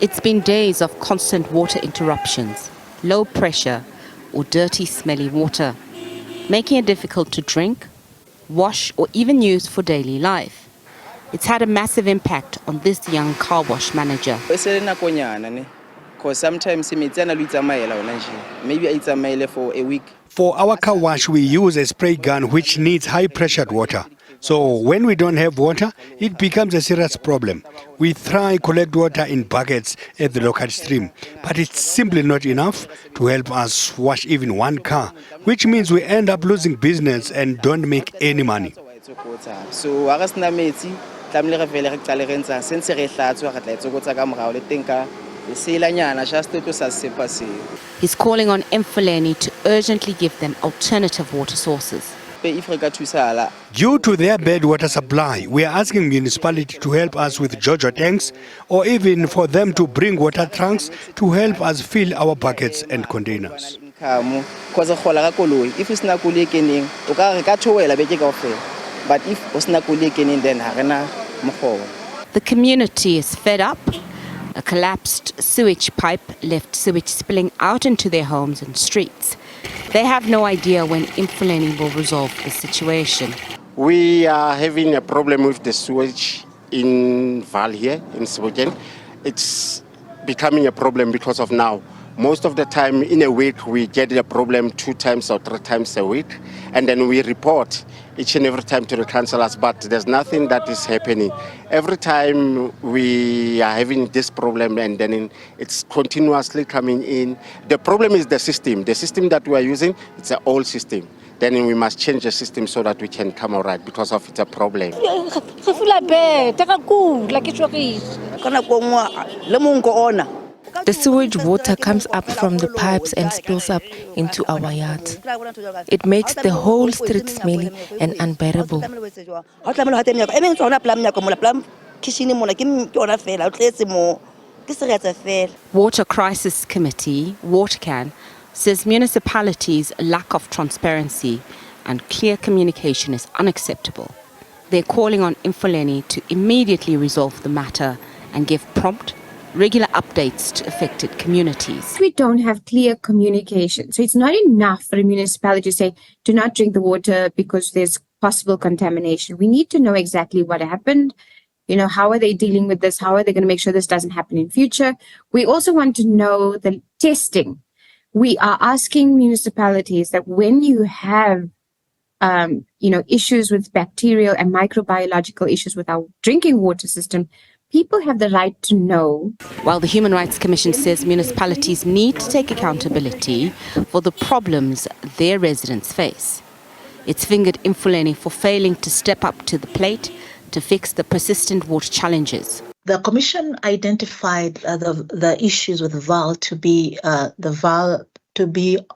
It's been days of constant water interruptions, low pressure or dirty, smelly water, making it difficult to drink, wash or even use for daily life. It's had a massive impact on this young car wash manager. Because sometimes maybe I for a week. For our car wash, we use a spray gun which needs high-pressured water. So when we don't have water, it becomes a serious problem. We try collect water in buckets at the local stream, but it's simply not enough to help us wash even one car, which means we end up losing business and don't make any money. So He's calling on Emfuleni to urgently give them alternative water sources. Due to their bad water supply, we are asking municipality to help us with JoJo tanks or even for them to bring water trunks to help us fill our buckets and containers. But if then The community is fed up. A collapsed sewage pipe left sewage spilling out into their homes and streets. They have no idea when Emfuleni will resolve the situation. We are having a problem with the sewage in Val here, in Sebokeng. It's becoming a problem because of now. Most of the time in a week we get a problem 2 times or 3 times a week, and then we report each and every time to the councillors, but there's nothing that is happening. Every time we are having this problem and then it's continuously coming in. The problem is the system that we are using. It's an old system. Then we must change the system so that we can come all right because of it's a problem. The sewage water comes up from the pipes and spills up into our yards. It makes the whole street smelly and unbearable. Water Crisis Committee, WaterCan, says municipalities' lack of transparency and clear communication is unacceptable. They're calling on Emfuleni to immediately resolve the matter and give prompt, regular updates to affected communities. We don't have clear communication. So it's not enough for a municipality to say, do not drink the water because there's possible contamination. We need to know exactly what happened. How are they dealing with this? How are they going to make sure this doesn't happen in future? We also want to know the testing. We are asking municipalities that when you have issues with bacterial and microbiological issues with our drinking water system, people have the right to know. While the Human Rights Commission says municipalities need to take accountability for the problems their residents face. It's fingered Emfuleni for failing to step up to the plate to fix the persistent water challenges. The Commission identified the issues with VAL to be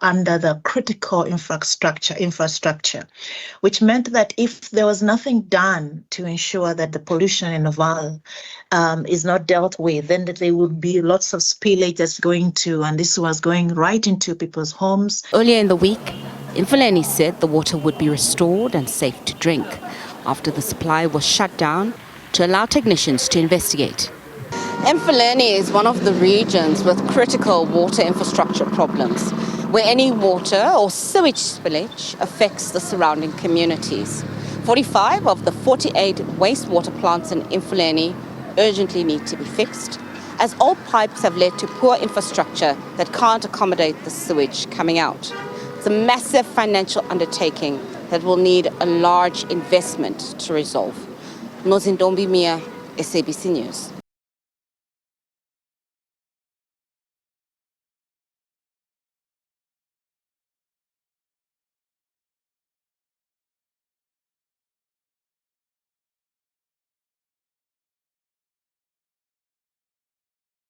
under the critical infrastructure, which meant that if there was nothing done to ensure that the pollution in the Val is not dealt with, then there would be lots of spillage that's and this was going right into people's homes. Earlier in the week, Emfuleni said the water would be restored and safe to drink after the supply was shut down to allow technicians to investigate. Emfuleni is one of the regions with critical water infrastructure problems, where any water or sewage spillage affects the surrounding communities. 45 of the 48 wastewater plants in Emfuleni urgently need to be fixed, as old pipes have led to poor infrastructure that can't accommodate the sewage coming out. It's a massive financial undertaking that will need a large investment to resolve. Nozindombi Mia, SABC News.